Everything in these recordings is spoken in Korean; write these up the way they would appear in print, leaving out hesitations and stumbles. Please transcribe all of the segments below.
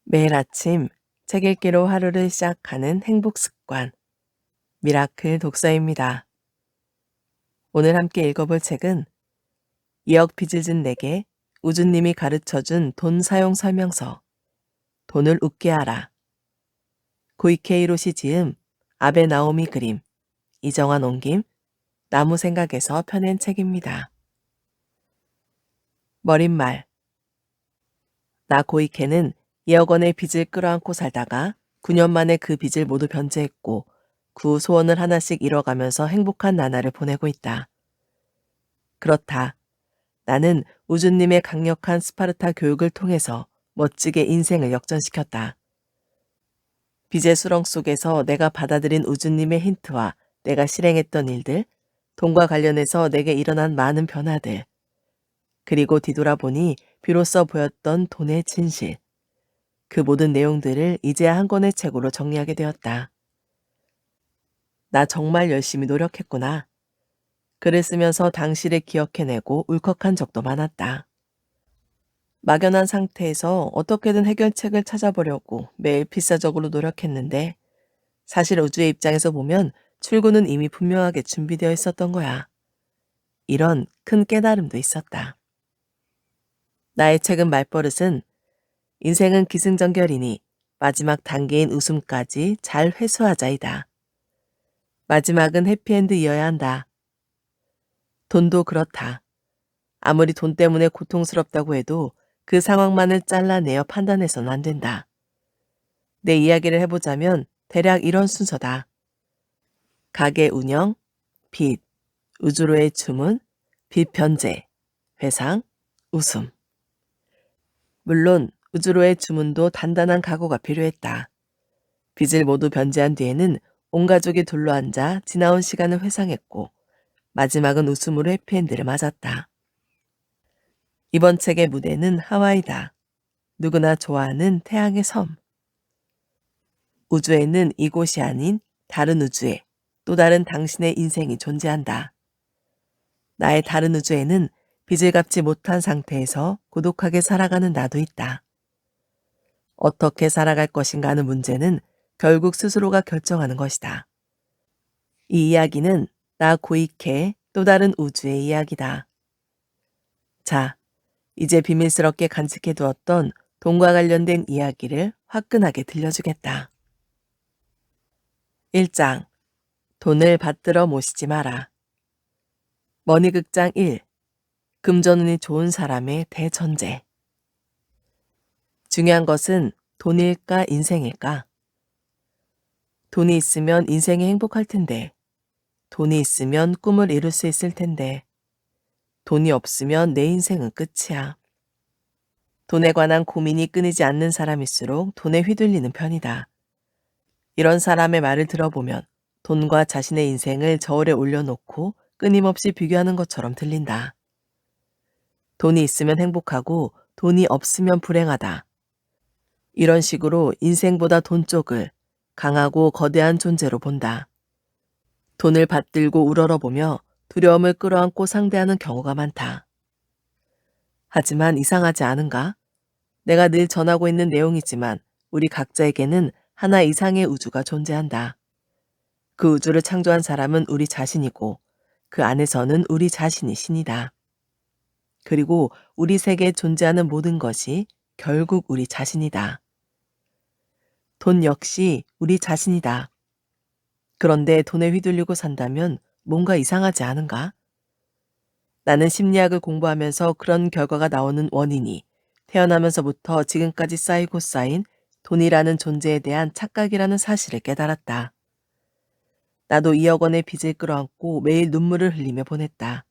매일 아침 책 읽기로 하루를 시작하는 행복 습관, 미라클 독서입니다. 오늘 함께 읽어볼 책은 2억 빚을 진 내게 우주님이 가르쳐준 돈 사용 설명서, 돈을 웃게 하라. 고이케 히로시 지음, 아베 나오미 그림, 이정환 옮김, 나무 생각에서 펴낸 책입니다. 머릿말. 나 고이케는 2억 원의 빚을 끌어안고 살다가 9년 만에 그 빚을 모두 변제했고 구 소원을 하나씩 이뤄가면서 행복한 나날을 보내고 있다. 그렇다. 나는 우주님의 강력한 스파르타 교육을 통해서 멋지게 인생을 역전시켰다. 빚의 수렁 속에서 내가 받아들인 우주님의 힌트와 내가 실행했던 일들, 돈과 관련해서 내게 일어난 많은 변화들, 그리고 뒤돌아보니 비로소 보였던 돈의 진실, 그 모든 내용들을 이제야 한 권의 책으로 정리하게 되었다. 나 정말 열심히 노력했구나. 글을 쓰면서 당시를 기억해내고 울컥한 적도 많았다. 막연한 상태에서 어떻게든 해결책을 찾아보려고 매일 필사적으로 노력했는데 사실 우주의 입장에서 보면 출구는 이미 분명하게 준비되어 있었던 거야. 이런 큰 깨달음도 있었다. 나의 최근 말버릇은 인생은 기승전결이니 마지막 단계인 웃음까지 잘 회수하자이다. 마지막은 해피엔드이어야 한다. 돈도 그렇다. 아무리 돈 때문에 고통스럽다고 해도 그 상황만을 잘라내어 판단해서는 안 된다. 내 이야기를 해보자면 대략 이런 순서다. 가게 운영, 빚, 우주로의 주문, 빚 변제, 회상, 웃음. 물론 우주로의 주문도 단단한 각오가 필요했다. 빚을 모두 변제한 뒤에는 온 가족이 둘러앉아 지나온 시간을 회상했고 마지막은 웃음으로 해피엔드를 맞았다. 이번 책의 무대는 하와이다. 누구나 좋아하는 태양의 섬. 우주에는 이곳이 아닌 다른 우주에 또 다른 당신의 인생이 존재한다. 나의 다른 우주에는 빚을 갚지 못한 상태에서 고독하게 살아가는 나도 있다. 어떻게 살아갈 것인가 하는 문제는 결국 스스로가 결정하는 것이다. 이 이야기는 나 고이케의 또 다른 우주의 이야기다. 자, 이제 비밀스럽게 간직해두었던 돈과 관련된 이야기를 화끈하게 들려주겠다. 1장. 돈을 받들어 모시지 마라. 머니극장 1. 금전운이 좋은 사람의 대전제. 중요한 것은 돈일까 인생일까? 돈이 있으면 인생이 행복할 텐데, 돈이 있으면 꿈을 이룰 수 있을 텐데, 돈이 없으면 내 인생은 끝이야. 돈에 관한 고민이 끊이지 않는 사람일수록 돈에 휘둘리는 편이다. 이런 사람의 말을 들어보면 돈과 자신의 인생을 저울에 올려놓고 끊임없이 비교하는 것처럼 들린다. 돈이 있으면 행복하고 돈이 없으면 불행하다. 이런 식으로 인생보다 돈 쪽을 강하고 거대한 존재로 본다. 돈을 받들고 우러러보며 두려움을 끌어안고 상대하는 경우가 많다. 하지만 이상하지 않은가? 내가 늘 전하고 있는 내용이지만 우리 각자에게는 하나 이상의 우주가 존재한다. 그 우주를 창조한 사람은 우리 자신이고 그 안에서는 우리 자신이 신이다. 그리고 우리 세계에 존재하는 모든 것이 결국 우리 자신이다. 돈 역시 우리 자신이다. 그런데 돈에 휘둘리고 산다면 뭔가 이상하지 않은가? 나는 심리학을 공부하면서 그런 결과가 나오는 원인이 태어나면서부터 지금까지 쌓이고 쌓인 돈이라는 존재에 대한 착각이라는 사실을 깨달았다. 나도 2억 원의 빚을 끌어안고 매일 눈물을 흘리며 보냈다.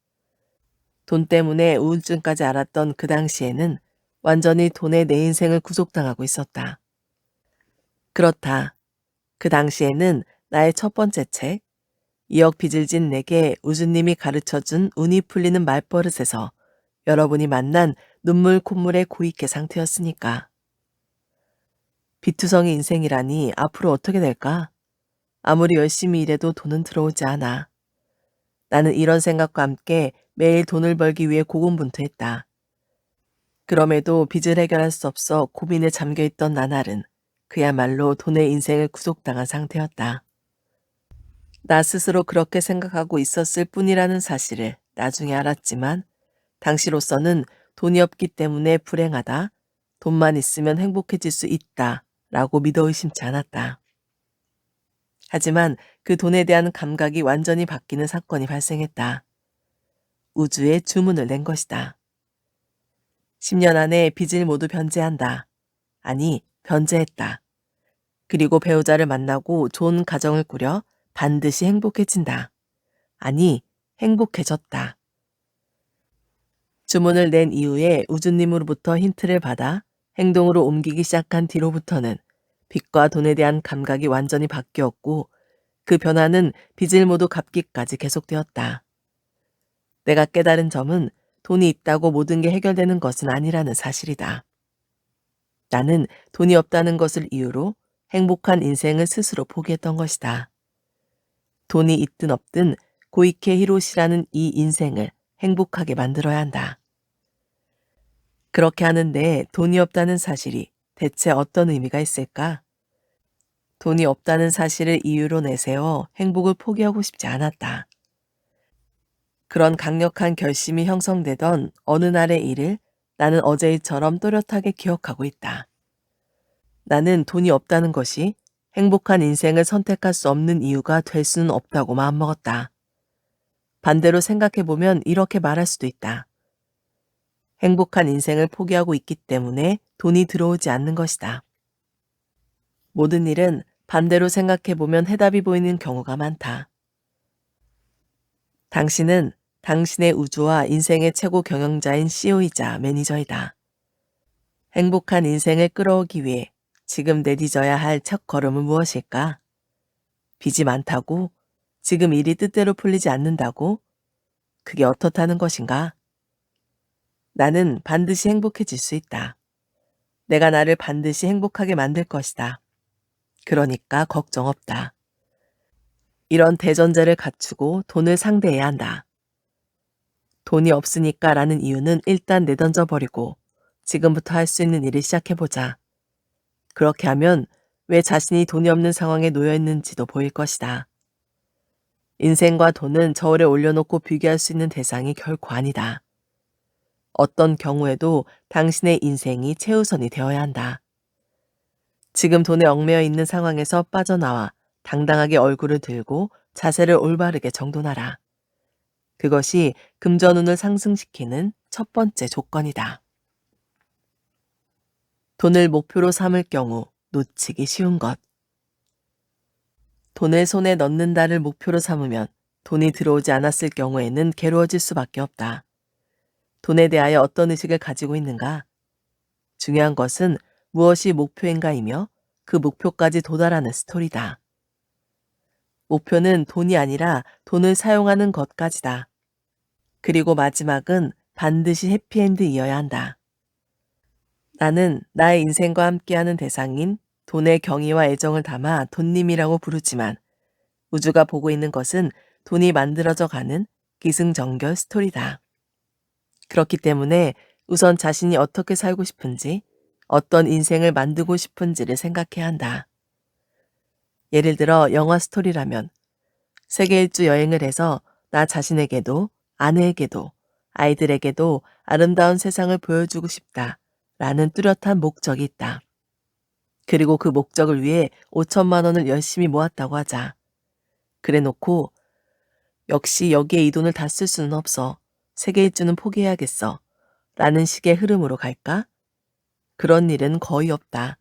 돈 때문에 우울증까지 앓았던 그 당시에는 완전히 돈에 내 인생을 구속당하고 있었다. 그렇다. 그 당시에는 나의 첫 번째 책, 2억 빚을 진 내게 우주님이 가르쳐준 운이 풀리는 말버릇에서 여러분이 만난 눈물 콧물의 고이케 상태였으니까. 비투성이 인생이라니 앞으로 어떻게 될까? 아무리 열심히 일해도 돈은 들어오지 않아. 나는 이런 생각과 함께 매일 돈을 벌기 위해 고군분투했다. 그럼에도 빚을 해결할 수 없어 고민에 잠겨있던 나날은 그야말로 돈의 인생을 구속당한 상태였다. 나 스스로 그렇게 생각하고 있었을 뿐이라는 사실을 나중에 알았지만 당시로서는 돈이 없기 때문에 불행하다, 돈만 있으면 행복해질 수 있다 라고 믿어 의심치 않았다. 하지만 그 돈에 대한 감각이 완전히 바뀌는 사건이 발생했다. 우주에 주문을 낸 것이다. 10년 안에 빚을 모두 변제한다. 아니, 변제했다. 그리고 배우자를 만나고 좋은 가정을 꾸려 반드시 행복해진다. 아니, 행복해졌다. 주문을 낸 이후에 우주님으로부터 힌트를 받아 행동으로 옮기기 시작한 뒤로부터는 빚과 돈에 대한 감각이 완전히 바뀌었고 그 변화는 빚을 모두 갚기까지 계속되었다. 내가 깨달은 점은 돈이 있다고 모든 게 해결되는 것은 아니라는 사실이다. 나는 돈이 없다는 것을 이유로 행복한 인생을 스스로 포기했던 것이다. 돈이 있든 없든 고이케 히로시라는 이 인생을 행복하게 만들어야 한다. 그렇게 하는데 돈이 없다는 사실이 대체 어떤 의미가 있을까? 돈이 없다는 사실을 이유로 내세워 행복을 포기하고 싶지 않았다. 그런 강력한 결심이 형성되던 어느 날의 일을 나는 어제일처럼 또렷하게 기억하고 있다. 나는 돈이 없다는 것이 행복한 인생을 선택할 수 없는 이유가 될 수는 없다고 마음먹었다. 반대로 생각해보면 이렇게 말할 수도 있다. 행복한 인생을 포기하고 있기 때문에 돈이 들어오지 않는 것이다. 모든 일은 반대로 생각해보면 해답이 보이는 경우가 많다. 당신은 당신의 우주와 인생의 최고 경영자인 CEO이자 매니저이다. 행복한 인생을 끌어오기 위해 지금 내딛어야 할 첫걸음은 무엇일까? 빚이 많다고? 지금 일이 뜻대로 풀리지 않는다고? 그게 어떻다는 것인가? 나는 반드시 행복해질 수 있다. 내가 나를 반드시 행복하게 만들 것이다. 그러니까 걱정 없다. 이런 대전제를 갖추고 돈을 상대해야 한다. 돈이 없으니까 라는 이유는 일단 내던져 버리고 지금부터 할 수 있는 일을 시작해보자. 그렇게 하면 왜 자신이 돈이 없는 상황에 놓여 있는지도 보일 것이다. 인생과 돈은 저울에 올려놓고 비교할 수 있는 대상이 결코 아니다. 어떤 경우에도 당신의 인생이 최우선이 되어야 한다. 지금 돈에 얽매여 있는 상황에서 빠져나와 당당하게 얼굴을 들고 자세를 올바르게 정돈하라. 그것이 금전운을 상승시키는 첫 번째 조건이다. 돈을 목표로 삼을 경우 놓치기 쉬운 것. 돈을 손에 넣는다를 목표로 삼으면 돈이 들어오지 않았을 경우에는 괴로워질 수밖에 없다. 돈에 대하여 어떤 의식을 가지고 있는가? 중요한 것은 무엇이 목표인가이며 그 목표까지 도달하는 스토리다. 목표는 돈이 아니라 돈을 사용하는 것까지다. 그리고 마지막은 반드시 해피엔드이어야 한다. 나는 나의 인생과 함께하는 대상인 돈의 경의와 애정을 담아 돈님이라고 부르지만 우주가 보고 있는 것은 돈이 만들어져 가는 기승전결 스토리다. 그렇기 때문에 우선 자신이 어떻게 살고 싶은지, 어떤 인생을 만들고 싶은지를 생각해야 한다. 예를 들어 영화 스토리라면 세계 일주 여행을 해서 나 자신에게도 아내에게도 아이들에게도 아름다운 세상을 보여주고 싶다 라는 뚜렷한 목적이 있다. 그리고 그 목적을 위해 5천만 원을 열심히 모았다고 하자. 그래 놓고 역시 여기에 이 돈을 다 쓸 수는 없어. 세계 일주는 포기해야겠어. 라는 식의 흐름으로 갈까? 그런 일은 거의 없다.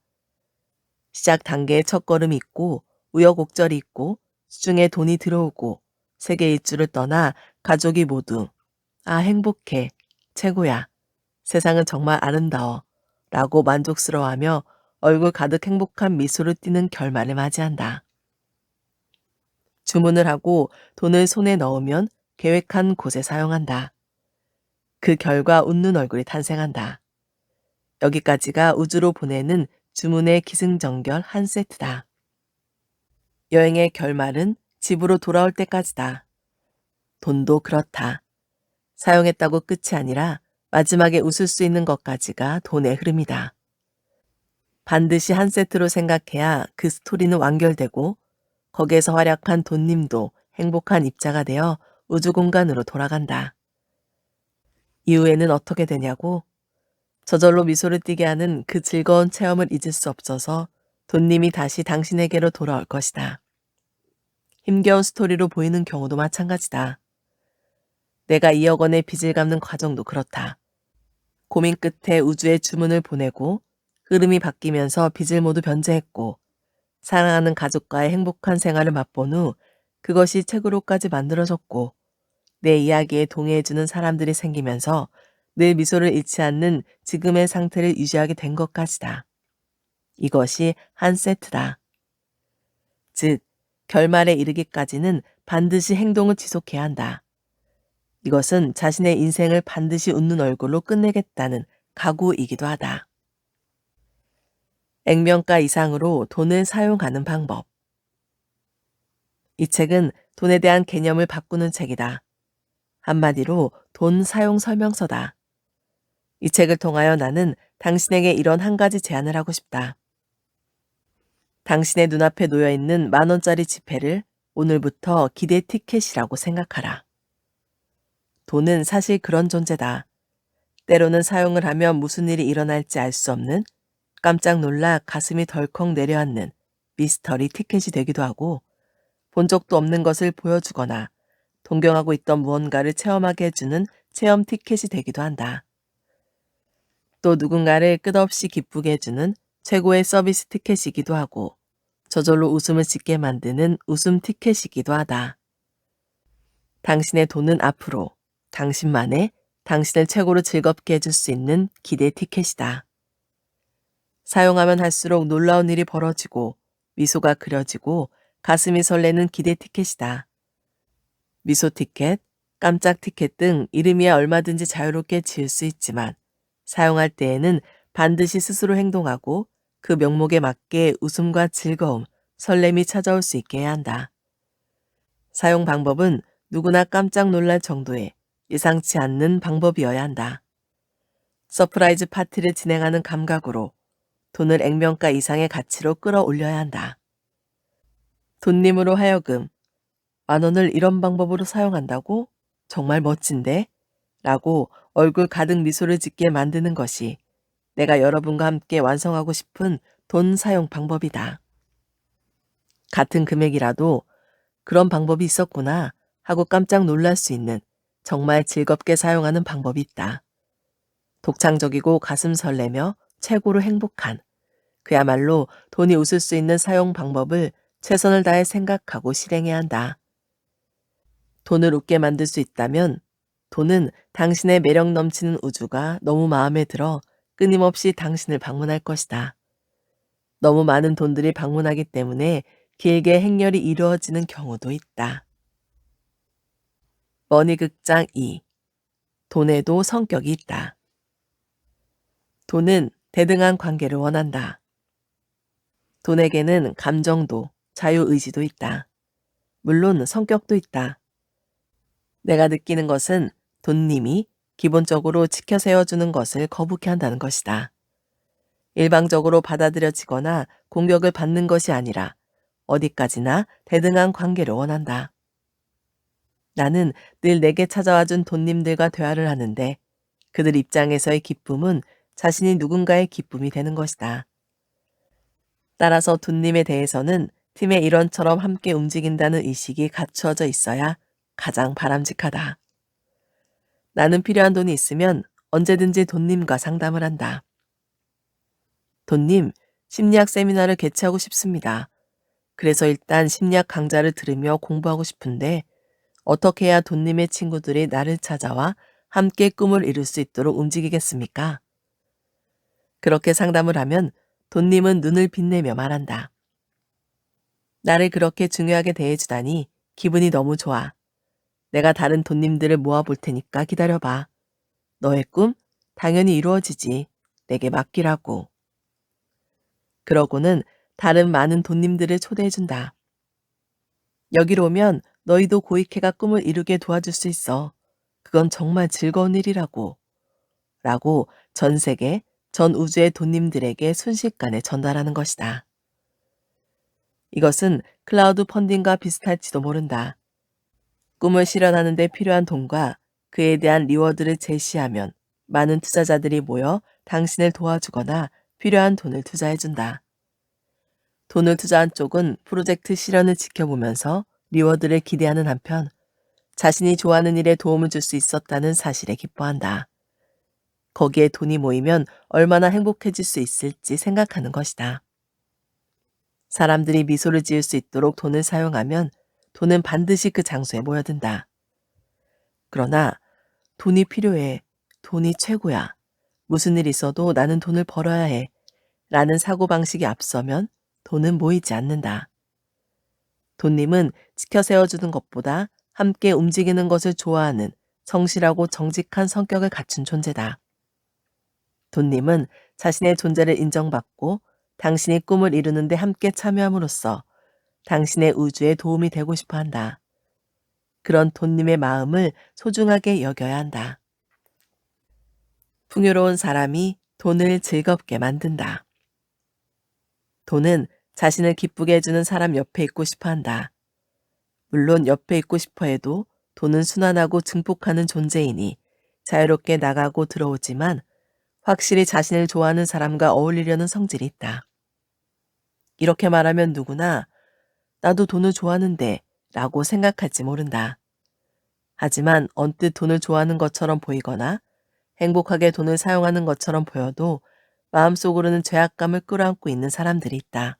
시작 단계의 첫걸음이 있고 우여곡절이 있고 수중에 돈이 들어오고 세계 일주를 떠나 가족이 모두 아 행복해, 최고야, 세상은 정말 아름다워 라고 만족스러워하며 얼굴 가득 행복한 미소를 띠는 결말을 맞이한다. 주문을 하고 돈을 손에 넣으면 계획한 곳에 사용한다. 그 결과 웃는 얼굴이 탄생한다. 여기까지가 우주로 보내는 주문의 기승전결 한 세트다. 여행의 결말은 집으로 돌아올 때까지다. 돈도 그렇다. 사용했다고 끝이 아니라 마지막에 웃을 수 있는 것까지가 돈의 흐름이다. 반드시 한 세트로 생각해야 그 스토리는 완결되고 거기에서 활약한 돈님도 행복한 입자가 되어 우주 공간으로 돌아간다. 이후에는 어떻게 되냐고? 저절로 미소를 띠게 하는 그 즐거운 체험을 잊을 수 없어서 돈님이 다시 당신에게로 돌아올 것이다. 힘겨운 스토리로 보이는 경우도 마찬가지다. 내가 2억 원의 빚을 갚는 과정도 그렇다. 고민 끝에 우주에 주문을 보내고 흐름이 바뀌면서 빚을 모두 변제했고 사랑하는 가족과의 행복한 생활을 맛본 후 그것이 책으로까지 만들어졌고 내 이야기에 동의해주는 사람들이 생기면서 늘 미소를 잃지 않는 지금의 상태를 유지하게 된 것까지다. 이것이 한 세트다. 즉, 결말에 이르기까지는 반드시 행동을 지속해야 한다. 이것은 자신의 인생을 반드시 웃는 얼굴로 끝내겠다는 각오이기도 하다. 액면가 이상으로 돈을 사용하는 방법. 이 책은 돈에 대한 개념을 바꾸는 책이다. 한마디로 돈 사용 설명서다. 이 책을 통하여 나는 당신에게 이런 한 가지 제안을 하고 싶다. 당신의 눈앞에 놓여있는 10,000원짜리 지폐를 오늘부터 기대 티켓이라고 생각하라. 돈은 사실 그런 존재다. 때로는 사용을 하면 무슨 일이 일어날지 알 수 없는 깜짝 놀라 가슴이 덜컥 내려앉는 미스터리 티켓이 되기도 하고 본 적도 없는 것을 보여주거나 동경하고 있던 무언가를 체험하게 해주는 체험 티켓이 되기도 한다. 또 누군가를 끝없이 기쁘게 해주는 최고의 서비스 티켓이기도 하고 저절로 웃음을 짓게 만드는 웃음 티켓이기도 하다. 당신의 돈은 앞으로 당신만의 당신을 최고로 즐겁게 해줄 수 있는 기대 티켓이다. 사용하면 할수록 놀라운 일이 벌어지고 미소가 그려지고 가슴이 설레는 기대 티켓이다. 미소 티켓, 깜짝 티켓 등 이름이야 얼마든지 자유롭게 지을 수 있지만 사용할 때에는 반드시 스스로 행동하고 그 명목에 맞게 웃음과 즐거움, 설렘이 찾아올 수 있게 해야 한다. 사용 방법은 누구나 깜짝 놀랄 정도의 예상치 않는 방법이어야 한다. 서프라이즈 파티를 진행하는 감각으로 돈을 액면가 이상의 가치로 끌어올려야 한다. 돈님으로 하여금 10,000원을 이런 방법으로 사용한다고? 정말 멋진데? 라고 얼굴 가득 미소를 짓게 만드는 것이 내가 여러분과 함께 완성하고 싶은 돈 사용 방법이다. 같은 금액이라도 그런 방법이 있었구나 하고 깜짝 놀랄 수 있는 정말 즐겁게 사용하는 방법이 있다. 독창적이고 가슴 설레며 최고로 행복한 그야말로 돈이 웃을 수 있는 사용 방법을 최선을 다해 생각하고 실행해야 한다. 돈을 웃게 만들 수 있다면 돈은 당신의 매력 넘치는 우주가 너무 마음에 들어 끊임없이 당신을 방문할 것이다. 너무 많은 돈들이 방문하기 때문에 길게 행렬이 이루어지는 경우도 있다. 머니극장 2. 돈에도 성격이 있다. 돈은 대등한 관계를 원한다. 돈에게는 감정도 자유의지도 있다. 물론 성격도 있다. 내가 느끼는 것은 돈님이 기본적으로 지켜 세워주는 것을 거북해 한다는 것이다. 일방적으로 받아들여지거나 공격을 받는 것이 아니라 어디까지나 대등한 관계를 원한다. 나는 늘 내게 찾아와준 돈님들과 대화를 하는데 그들 입장에서의 기쁨은 자신이 누군가의 기쁨이 되는 것이다. 따라서 돈님에 대해서는 팀의 일원처럼 함께 움직인다는 의식이 갖추어져 있어야 가장 바람직하다. 나는 필요한 돈이 있으면 언제든지 돈님과 상담을 한다. 돈님, 심리학 세미나를 개최하고 싶습니다. 그래서 일단 심리학 강좌를 들으며 공부하고 싶은데 어떻게 해야 돈님의 친구들이 나를 찾아와 함께 꿈을 이룰 수 있도록 움직이겠습니까? 그렇게 상담을 하면 돈님은 눈을 빛내며 말한다. 나를 그렇게 중요하게 대해주다니 기분이 너무 좋아. 내가 다른 돈님들을 모아볼 테니까 기다려봐. 너의 꿈 당연히 이루어지지. 내게 맡기라고. 그러고는 다른 많은 돈님들을 초대해준다. 여기로 오면 너희도 고이케가 꿈을 이루게 도와줄 수 있어. 그건 정말 즐거운 일이라고. 라고 전 세계, 전 우주의 돈님들에게 순식간에 전달하는 것이다. 이것은 클라우드 펀딩과 비슷할지도 모른다. 꿈을 실현하는 데 필요한 돈과 그에 대한 리워드를 제시하면 많은 투자자들이 모여 당신을 도와주거나 필요한 돈을 투자해준다. 돈을 투자한 쪽은 프로젝트 실현을 지켜보면서 리워드를 기대하는 한편 자신이 좋아하는 일에 도움을 줄 수 있었다는 사실에 기뻐한다. 거기에 돈이 모이면 얼마나 행복해질 수 있을지 생각하는 것이다. 사람들이 미소를 지을 수 있도록 돈을 사용하면 돈은 반드시 그 장소에 모여든다. 그러나 돈이 필요해. 돈이 최고야. 무슨 일 있어도 나는 돈을 벌어야 해. 라는 사고방식이 앞서면 돈은 모이지 않는다. 돈님은 지켜 세워주는 것보다 함께 움직이는 것을 좋아하는 성실하고 정직한 성격을 갖춘 존재다. 돈님은 자신의 존재를 인정받고 당신이 꿈을 이루는데 함께 참여함으로써 당신의 우주에 도움이 되고 싶어 한다. 그런 돈님의 마음을 소중하게 여겨야 한다. 풍요로운 사람이 돈을 즐겁게 만든다. 돈은 자신을 기쁘게 해주는 사람 옆에 있고 싶어 한다. 물론 옆에 있고 싶어 해도 돈은 순환하고 증폭하는 존재이니 자유롭게 나가고 들어오지만 확실히 자신을 좋아하는 사람과 어울리려는 성질이 있다. 이렇게 말하면 누구나 나도 돈을 좋아하는데 라고 생각할지 모른다. 하지만 언뜻 돈을 좋아하는 것처럼 보이거나 행복하게 돈을 사용하는 것처럼 보여도 마음속으로는 죄악감을 끌어안고 있는 사람들이 있다.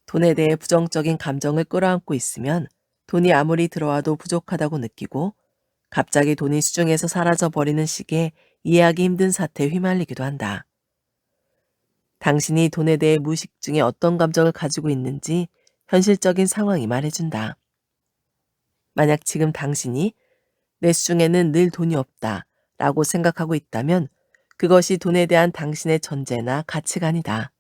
돈에 대해 부정적인 감정을 끌어안고 있으면 돈이 아무리 들어와도 부족하다고 느끼고 갑자기 돈이 수중에서 사라져버리는 시기에 이해하기 힘든 사태에 휘말리기도 한다. 당신이 돈에 대해 무의식 중에 어떤 감정을 가지고 있는지 현실적인 상황이 말해준다. 만약 지금 당신이 내 수중에는 늘 돈이 없다 라고 생각하고 있다면 그것이 돈에 대한 당신의 전제나 가치관이다.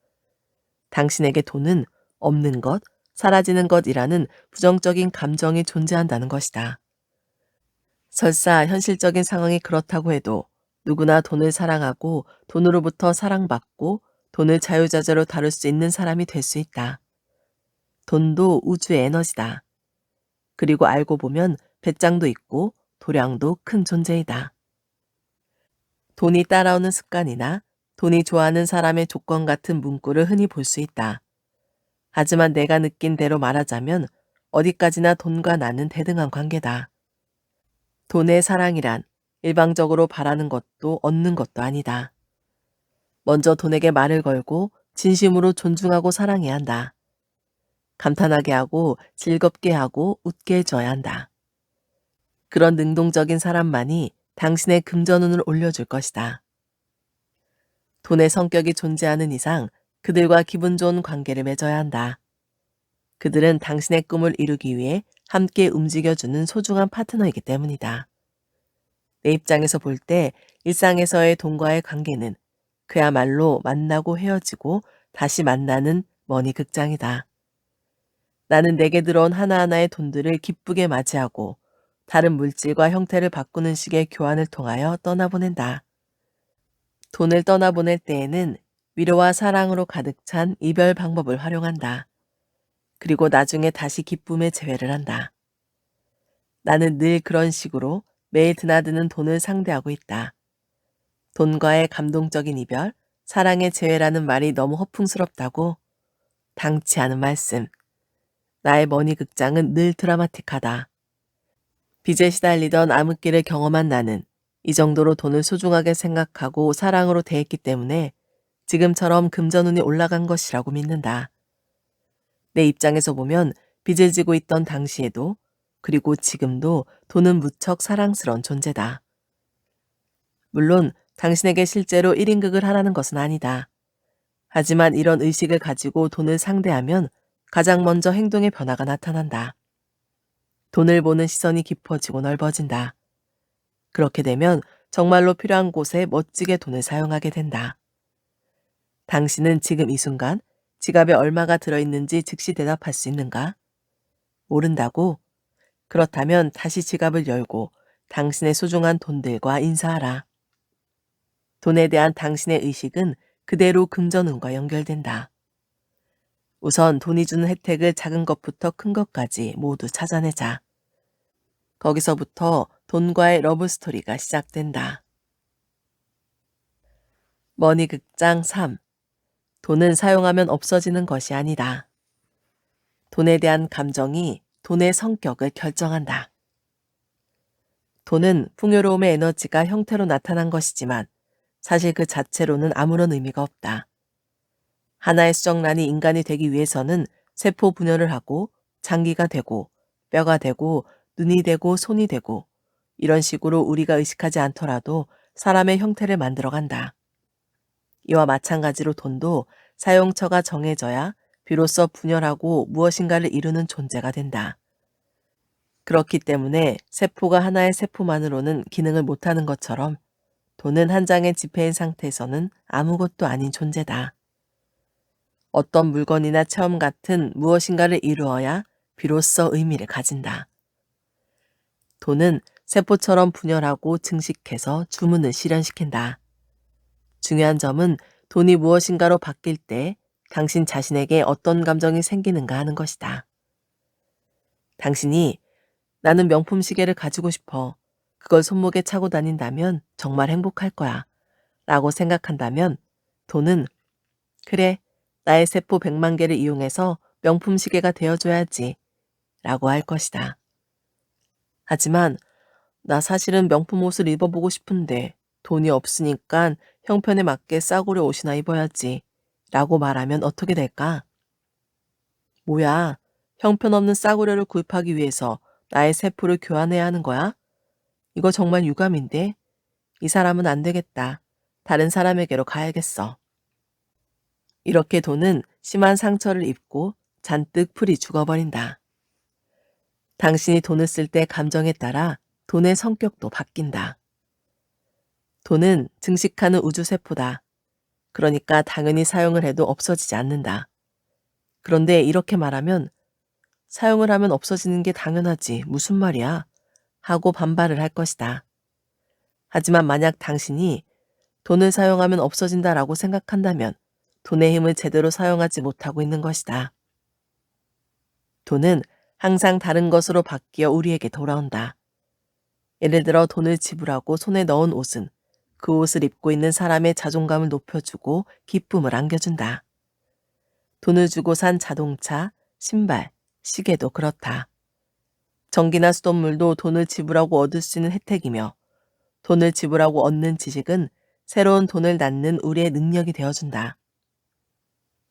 당신에게 돈은 없는 것, 사라지는 것이라는 부정적인 감정이 존재한다는 것이다. 설사 현실적인 상황이 그렇다고 해도 누구나 돈을 사랑하고 돈으로부터 사랑받고 돈을 자유자재로 다룰 수 있는 사람이 될 수 있다. 돈도 우주의 에너지다. 그리고 알고 보면 배짱도 있고 도량도 큰 존재이다. 돈이 따라오는 습관이나 돈이 좋아하는 사람의 조건 같은 문구를 흔히 볼 수 있다. 하지만 내가 느낀 대로 말하자면 어디까지나 돈과 나는 대등한 관계다. 돈의 사랑이란 일방적으로 바라는 것도 얻는 것도 아니다. 먼저 돈에게 말을 걸고 진심으로 존중하고 사랑해야 한다. 감탄하게 하고 즐겁게 하고 웃게 해줘야 한다. 그런 능동적인 사람만이 당신의 금전운을 올려줄 것이다. 돈의 성격이 존재하는 이상 그들과 기분 좋은 관계를 맺어야 한다. 그들은 당신의 꿈을 이루기 위해 함께 움직여주는 소중한 파트너이기 때문이다. 내 입장에서 볼 때 일상에서의 돈과의 관계는 그야말로 만나고 헤어지고 다시 만나는 머니 극장이다. 나는 내게 들어온 하나하나의 돈들을 기쁘게 맞이하고 다른 물질과 형태를 바꾸는 식의 교환을 통하여 떠나보낸다. 돈을 떠나보낼 때에는 위로와 사랑으로 가득 찬 이별 방법을 활용한다. 그리고 나중에 다시 기쁨의 재회를 한다. 나는 늘 그런 식으로 매일 드나드는 돈을 상대하고 있다. 돈과의 감동적인 이별, 사랑의 재회라는 말이 너무 허풍스럽다고? 당치 않은 말씀. 나의 머니 극장은 늘 드라마틱하다. 빚에 시달리던 암흑기를 경험한 나는 이 정도로 돈을 소중하게 생각하고 사랑으로 대했기 때문에 지금처럼 금전운이 올라간 것이라고 믿는다. 내 입장에서 보면 빚을 지고 있던 당시에도 그리고 지금도 돈은 무척 사랑스러운 존재다. 물론 당신에게 실제로 1인극을 하라는 것은 아니다. 하지만 이런 의식을 가지고 돈을 상대하면 가장 먼저 행동의 변화가 나타난다. 돈을 보는 시선이 깊어지고 넓어진다. 그렇게 되면 정말로 필요한 곳에 멋지게 돈을 사용하게 된다. 당신은 지금 이 순간 지갑에 얼마가 들어있는지 즉시 대답할 수 있는가? 모른다고? 그렇다면 다시 지갑을 열고 당신의 소중한 돈들과 인사하라. 돈에 대한 당신의 의식은 그대로 금전운과 연결된다. 우선 돈이 주는 혜택을 작은 것부터 큰 것까지 모두 찾아내자. 거기서부터 돈과의 러브스토리가 시작된다. 머니극장 3. 돈은 사용하면 없어지는 것이 아니다. 돈에 대한 감정이 돈의 성격을 결정한다. 돈은 풍요로움의 에너지가 형태로 나타난 것이지만 사실 그 자체로는 아무런 의미가 없다. 하나의 수정란이 인간이 되기 위해서는 세포 분열을 하고 장기가 되고 뼈가 되고 눈이 되고 손이 되고 이런 식으로 우리가 의식하지 않더라도 사람의 형태를 만들어간다. 이와 마찬가지로 돈도 사용처가 정해져야 비로소 분열하고 무엇인가를 이루는 존재가 된다. 그렇기 때문에 세포가 하나의 세포만으로는 기능을 못하는 것처럼 돈은 한 장의 지폐인 상태에서는 아무것도 아닌 존재다. 어떤 물건이나 체험 같은 무엇인가를 이루어야 비로소 의미를 가진다. 돈은 세포처럼 분열하고 증식해서 주문을 실현시킨다. 중요한 점은 돈이 무엇인가로 바뀔 때 당신 자신에게 어떤 감정이 생기는가 하는 것이다. 당신이 나는 명품 시계를 가지고 싶어. 그걸 손목에 차고 다닌다면 정말 행복할 거야. 라고 생각한다면 돈은 그래, 나의 세포 100만 개를 이용해서 명품 시계가 되어줘야지. 라고 할 것이다. 하지만 나 사실은 명품 옷을 입어보고 싶은데 돈이 없으니까 형편에 맞게 싸구려 옷이나 입어야지. 라고 말하면 어떻게 될까? 뭐야, 형편없는 싸구려를 구입하기 위해서 나의 세포를 교환해야 하는 거야? 이거 정말 유감인데? 이 사람은 안 되겠다. 다른 사람에게로 가야겠어. 이렇게 돈은 심한 상처를 입고 잔뜩 풀이 죽어버린다. 당신이 돈을 쓸 때 감정에 따라 돈의 성격도 바뀐다. 돈은 증식하는 우주세포다. 그러니까 당연히 사용을 해도 없어지지 않는다. 그런데 이렇게 말하면 사용을 하면 없어지는 게 당연하지 무슨 말이야? 하고 반발을 할 것이다. 하지만 만약 당신이 돈을 사용하면 없어진다라고 생각한다면 돈의 힘을 제대로 사용하지 못하고 있는 것이다. 돈은 항상 다른 것으로 바뀌어 우리에게 돌아온다. 예를 들어 돈을 지불하고 손에 넣은 옷은 그 옷을 입고 있는 사람의 자존감을 높여주고 기쁨을 안겨준다. 돈을 주고 산 자동차, 신발, 시계도 그렇다. 전기나 수돗물도 돈을 지불하고 얻을 수 있는 혜택이며 돈을 지불하고 얻는 지식은 새로운 돈을 낳는 우리의 능력이 되어준다.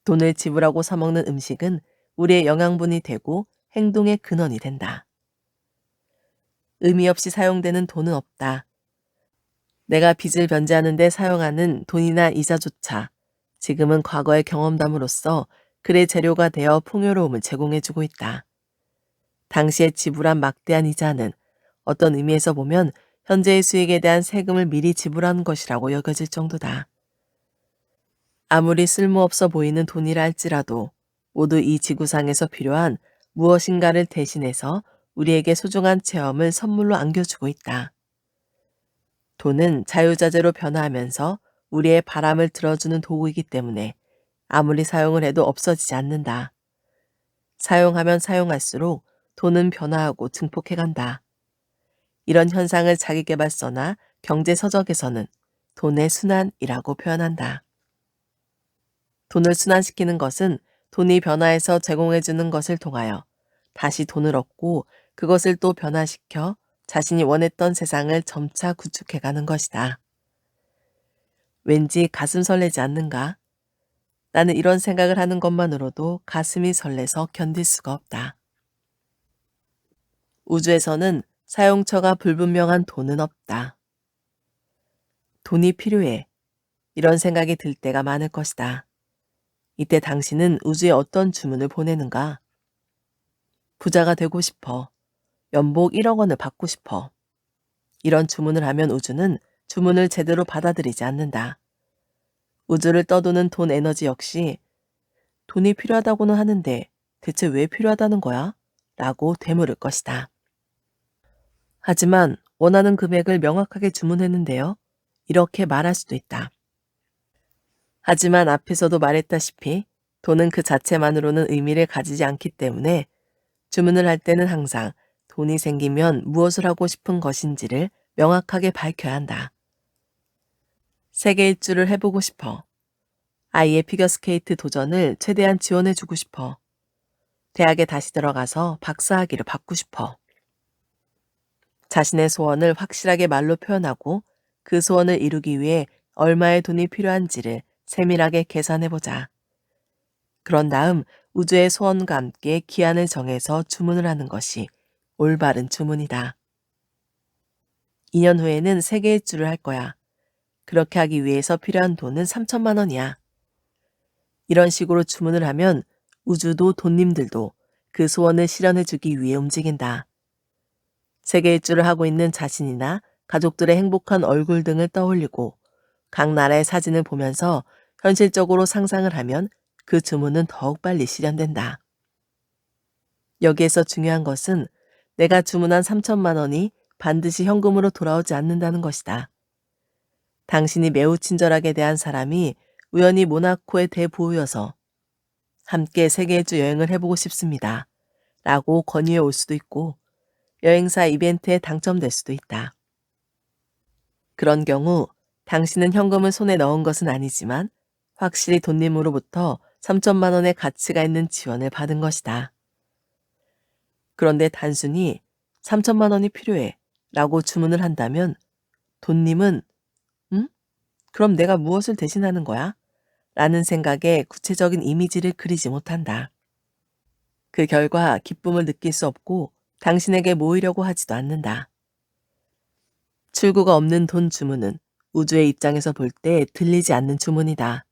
돈을 지불하고 사먹는 음식은 우리의 영양분이 되고 행동의 근원이 된다. 의미 없이 사용되는 돈은 없다. 내가 빚을 변제하는 데 사용하는 돈이나 이자조차 지금은 과거의 경험담으로써 그의 재료가 되어 풍요로움을 제공해주고 있다. 당시에 지불한 막대한 이자는 어떤 의미에서 보면 현재의 수익에 대한 세금을 미리 지불한 것이라고 여겨질 정도다. 아무리 쓸모없어 보이는 돈이라 할지라도 모두 이 지구상에서 필요한 무엇인가를 대신해서 우리에게 소중한 체험을 선물로 안겨주고 있다. 돈은 자유자재로 변화하면서 우리의 바람을 들어주는 도구이기 때문에 아무리 사용을 해도 없어지지 않는다. 사용하면 사용할수록 돈은 변화하고 증폭해간다. 이런 현상을 자기계발서나 경제서적에서는 돈의 순환이라고 표현한다. 돈을 순환시키는 것은 돈이 변화해서 제공해주는 것을 통하여 다시 돈을 얻고 그것을 또 변화시켜 자신이 원했던 세상을 점차 구축해가는 것이다. 왠지 가슴 설레지 않는가? 나는 이런 생각을 하는 것만으로도 가슴이 설레서 견딜 수가 없다. 우주에서는 사용처가 불분명한 돈은 없다. 돈이 필요해. 이런 생각이 들 때가 많을 것이다. 이때 당신은 우주에 어떤 주문을 보내는가? 부자가 되고 싶어. 연봉 1억 원을 받고 싶어. 이런 주문을 하면 우주는 주문을 제대로 받아들이지 않는다. 우주를 떠도는 돈 에너지 역시 돈이 필요하다고는 하는데 대체 왜 필요하다는 거야? 라고 되물을 것이다. 하지만 원하는 금액을 명확하게 주문했는데요. 이렇게 말할 수도 있다. 하지만 앞에서도 말했다시피 돈은 그 자체만으로는 의미를 가지지 않기 때문에 주문을 할 때는 항상 돈이 생기면 무엇을 하고 싶은 것인지를 명확하게 밝혀야 한다. 세계 일주를 해보고 싶어. 아이의 피겨스케이트 도전을 최대한 지원해주고 싶어. 대학에 다시 들어가서 박사학위를 받고 싶어. 자신의 소원을 확실하게 말로 표현하고 그 소원을 이루기 위해 얼마의 돈이 필요한지를 세밀하게 계산해보자. 그런 다음 우주의 소원과 함께 기한을 정해서 주문을 하는 것이 올바른 주문이다. 2년 후에는 세계 일주를 할 거야. 그렇게 하기 위해서 필요한 돈은 3천만 원이야. 이런 식으로 주문을 하면 우주도 돈님들도 그 소원을 실현해주기 위해 움직인다. 세계 일주를 하고 있는 자신이나 가족들의 행복한 얼굴 등을 떠올리고 각 나라의 사진을 보면서 현실적으로 상상을 하면 그 주문은 더욱 빨리 실현된다. 여기에서 중요한 것은 내가 주문한 3천만 원이 반드시 현금으로 돌아오지 않는다는 것이다. 당신이 매우 친절하게 대한 사람이 우연히 모나코의 대부호여서 함께 세계 일주 여행을 해보고 싶습니다. 라고 건의해 올 수도 있고 여행사 이벤트에 당첨될 수도 있다. 그런 경우 당신은 현금을 손에 넣은 것은 아니지만 확실히 돈님으로부터 3천만 원의 가치가 있는 지원을 받은 것이다. 그런데 단순히 3천만 원이 필요해 라고 주문을 한다면 돈님은 그럼 내가 무엇을 대신하는 거야? 라는 생각에 구체적인 이미지를 그리지 못한다. 그 결과 기쁨을 느낄 수 없고 당신에게 모이려고 하지도 않는다. 출구가 없는 돈 주문은 우주의 입장에서 볼 때 들리지 않는 주문이다.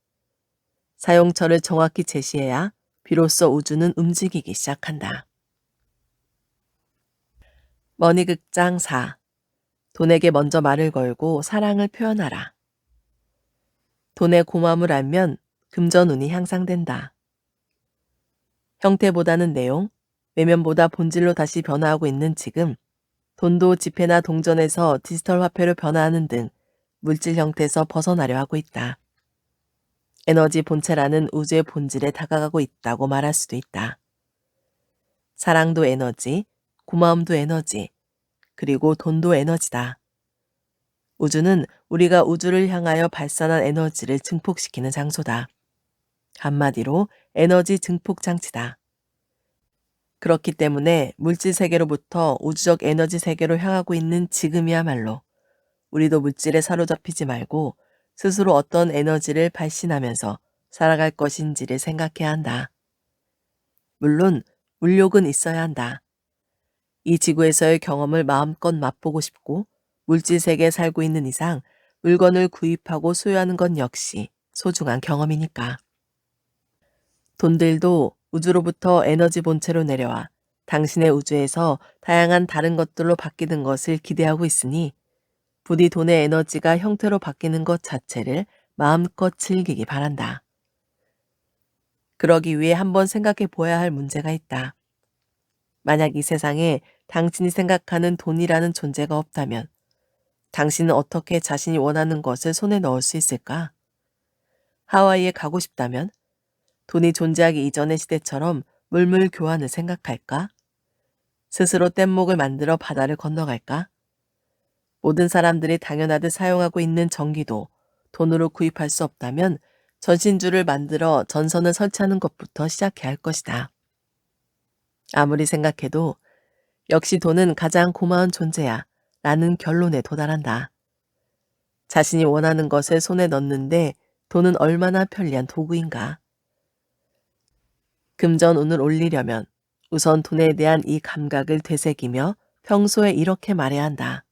사용처를 정확히 제시해야 비로소 우주는 움직이기 시작한다. 머니극장 4. 돈에게 먼저 말을 걸고 사랑을 표현하라. 돈의 고마움을 알면 금전운이 향상된다. 형태보다는 내용, 외면보다 본질로 다시 변화하고 있는 지금, 돈도 지폐나 동전에서 디지털 화폐로 변화하는 등 물질 형태에서 벗어나려 하고 있다. 에너지 본체라는 우주의 본질에 다가가고 있다고 말할 수도 있다. 사랑도 에너지, 고마움도 에너지, 그리고 돈도 에너지다. 우주는 우리가 우주를 향하여 발산한 에너지를 증폭시키는 장소다. 한마디로 에너지 증폭 장치다. 그렇기 때문에 물질 세계로부터 우주적 에너지 세계로 향하고 있는 지금이야말로 우리도 물질에 사로잡히지 말고 스스로 어떤 에너지를 발신하면서 살아갈 것인지를 생각해야 한다. 물론 물욕은 있어야 한다. 이 지구에서의 경험을 마음껏 맛보고 싶고 물질 세계에 살고 있는 이상 물건을 구입하고 소유하는 건 역시 소중한 경험이니까. 돈들도 우주로부터 에너지 본체로 내려와 당신의 우주에서 다양한 다른 것들로 바뀌는 것을 기대하고 있으니 부디 돈의 에너지가 형태로 바뀌는 것 자체를 마음껏 즐기기 바란다. 그러기 위해 한번 생각해 보아야 할 문제가 있다. 만약 이 세상에 당신이 생각하는 돈이라는 존재가 없다면 당신은 어떻게 자신이 원하는 것을 손에 넣을 수 있을까? 하와이에 가고 싶다면 돈이 존재하기 이전의 시대처럼 물물 교환을 생각할까? 스스로 뗏목을 만들어 바다를 건너갈까? 모든 사람들이 당연하듯 사용하고 있는 전기도 돈으로 구입할 수 없다면 전신주를 만들어 전선을 설치하는 것부터 시작해야 할 것이다. 아무리 생각해도 역시 돈은 가장 고마운 존재야 라는 결론에 도달한다. 자신이 원하는 것을 손에 넣는데 돈은 얼마나 편리한 도구인가. 금전운을 올리려면 우선 돈에 대한 이 감각을 되새기며 평소에 이렇게 말해야 한다.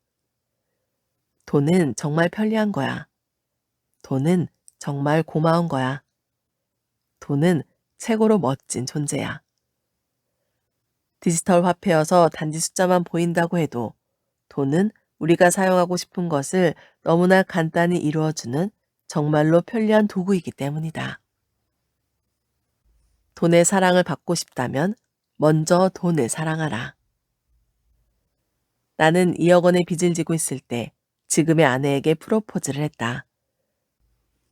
돈은 정말 편리한 거야. 돈은 정말 고마운 거야. 돈은 최고로 멋진 존재야. 디지털 화폐여서 단지 숫자만 보인다고 해도 돈은 우리가 사용하고 싶은 것을 너무나 간단히 이루어주는 정말로 편리한 도구이기 때문이다. 돈의 사랑을 받고 싶다면 먼저 돈을 사랑하라. 나는 2억 원의 빚을 지고 있을 때 지금의 아내에게 프로포즈를 했다.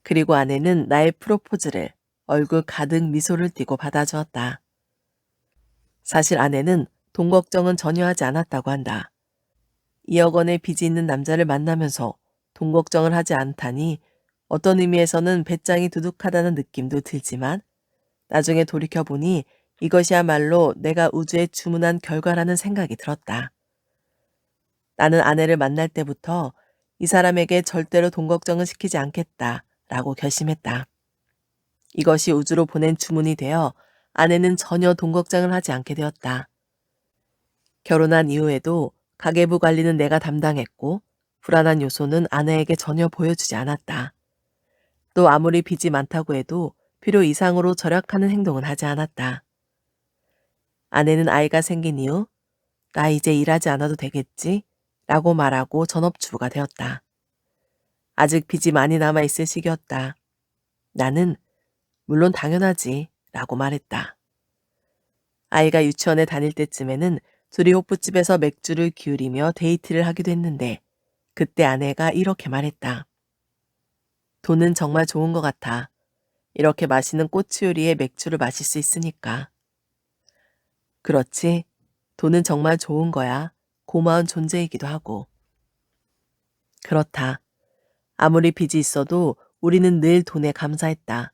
그리고 아내는 나의 프로포즈를 얼굴 가득 미소를 띠고 받아주었다. 사실 아내는 돈 걱정은 전혀 하지 않았다고 한다. 2억 원의 빚이 있는 남자를 만나면서 돈 걱정을 하지 않다니 어떤 의미에서는 배짱이 두둑하다는 느낌도 들지만 나중에 돌이켜보니 이것이야말로 내가 우주에 주문한 결과라는 생각이 들었다. 나는 아내를 만날 때부터 이 사람에게 절대로 돈 걱정은 시키지 않겠다라고 결심했다. 이것이 우주로 보낸 주문이 되어 아내는 전혀 돈 걱정을 하지 않게 되었다. 결혼한 이후에도 가계부 관리는 내가 담당했고 불안한 요소는 아내에게 전혀 보여주지 않았다. 또 아무리 빚이 많다고 해도 필요 이상으로 절약하는 행동은 하지 않았다. 아내는 아이가 생긴 이후 나 이제 일하지 않아도 되겠지? 라고 말하고 전업주부가 되었다. 아직 빚이 많이 남아있을 시기였다. 나는 물론 당연하지 라고 말했다. 아이가 유치원에 다닐 때쯤에는 둘이 호프집에서 맥주를 기울이며 데이트를 하기도 했는데 그때 아내가 이렇게 말했다. 돈은 정말 좋은 것 같아. 이렇게 맛있는 꼬치 요리에 맥주를 마실 수 있으니까. 그렇지. 돈은 정말 좋은 거야. 고마운 존재이기도 하고. 그렇다. 아무리 빚이 있어도 우리는 늘 돈에 감사했다.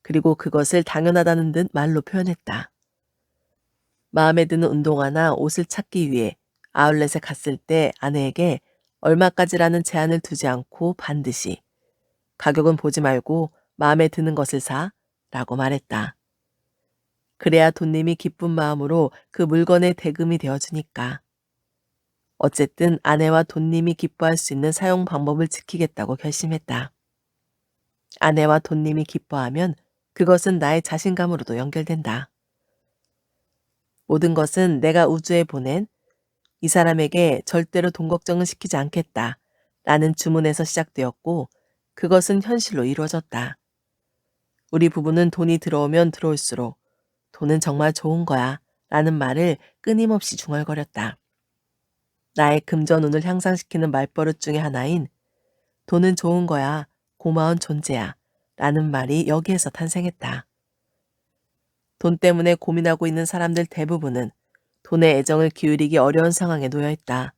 그리고 그것을 당연하다는 듯 말로 표현했다. 마음에 드는 운동화나 옷을 찾기 위해 아울렛에 갔을 때 아내에게 얼마까지라는 제한을 두지 않고 반드시 가격은 보지 말고 마음에 드는 것을 사 라고 말했다. 그래야 돈님이 기쁜 마음으로 그 물건의 대금이 되어주니까. 어쨌든 아내와 돈님이 기뻐할 수 있는 사용 방법을 지키겠다고 결심했다. 아내와 돈님이 기뻐하면 그것은 나의 자신감으로도 연결된다. 모든 것은 내가 우주에 보낸 이 사람에게 절대로 돈 걱정은 시키지 않겠다 라는 주문에서 시작되었고 그것은 현실로 이루어졌다. 우리 부부는 돈이 들어오면 들어올수록 돈은 정말 좋은 거야 라는 말을 끊임없이 중얼거렸다. 나의 금전운을 향상시키는 말버릇 중에 하나인 돈은 좋은 거야, 고마운 존재야 라는 말이 여기에서 탄생했다. 돈 때문에 고민하고 있는 사람들 대부분은 돈에 애정을 기울이기 어려운 상황에 놓여 있다.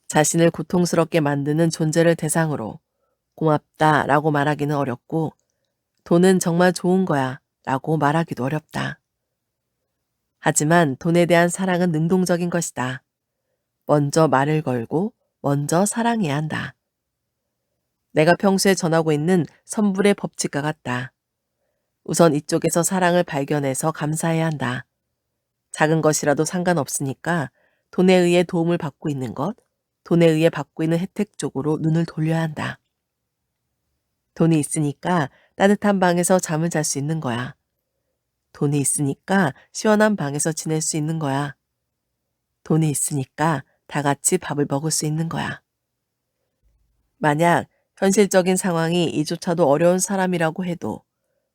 자신을 고통스럽게 만드는 존재를 대상으로 고맙다 라고 말하기는 어렵고 돈은 정말 좋은 거야 라고 말하기도 어렵다. 하지만 돈에 대한 사랑은 능동적인 것이다. 먼저 말을 걸고 먼저 사랑해야 한다. 내가 평소에 전하고 있는 선불의 법칙과 같다. 우선 이쪽에서 사랑을 발견해서 감사해야 한다. 작은 것이라도 상관없으니까 돈에 의해 도움을 받고 있는 것, 돈에 의해 받고 있는 혜택 쪽으로 눈을 돌려야 한다. 돈이 있으니까 따뜻한 방에서 잠을 잘 수 있는 거야. 돈이 있으니까 시원한 방에서 지낼 수 있는 거야. 돈이 있으니까 다 같이 밥을 먹을 수 있는 거야. 만약 현실적인 상황이 이조차도 어려운 사람이라고 해도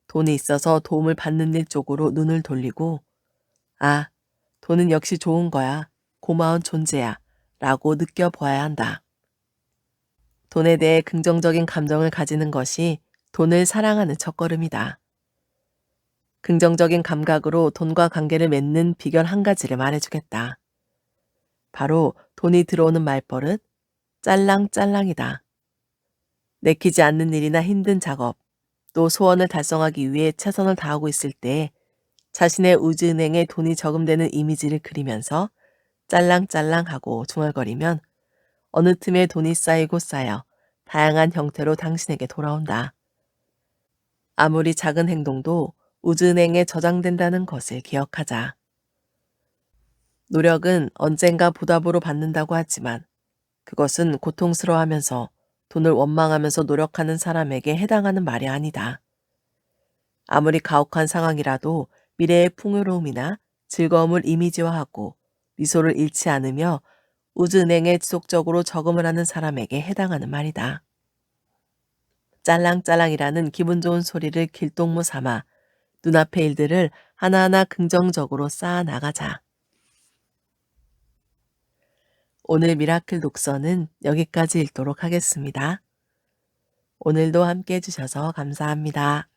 돈이 있어서 도움을 받는 일 쪽으로 눈을 돌리고 아, 돈은 역시 좋은 거야. 고마운 존재야. 라고 느껴보아야 한다. 돈에 대해 긍정적인 감정을 가지는 것이 돈을 사랑하는 첫걸음이다. 긍정적인 감각으로 돈과 관계를 맺는 비결 한 가지를 말해주겠다. 바로 돈이 들어오는 말버릇, 짤랑짤랑이다. 내키지 않는 일이나 힘든 작업, 또 소원을 달성하기 위해 최선을 다하고 있을 때 자신의 우주은행에 돈이 저금되는 이미지를 그리면서 짤랑짤랑하고 중얼거리면 어느 틈에 돈이 쌓이고 쌓여 다양한 형태로 당신에게 돌아온다. 아무리 작은 행동도 우주은행에 저장된다는 것을 기억하자. 노력은 언젠가 보답으로 받는다고 하지만 그것은 고통스러워하면서 돈을 원망하면서 노력하는 사람에게 해당하는 말이 아니다. 아무리 가혹한 상황이라도 미래의 풍요로움이나 즐거움을 이미지화하고 미소를 잃지 않으며 우주은행에 지속적으로 저금을 하는 사람에게 해당하는 말이다. 짤랑짤랑이라는 기분 좋은 소리를 길동무 삼아 눈앞의 일들을 하나하나 긍정적으로 쌓아 나가자. 오늘 미라클 독서는 여기까지 읽도록 하겠습니다. 오늘도 함께 해주셔서 감사합니다.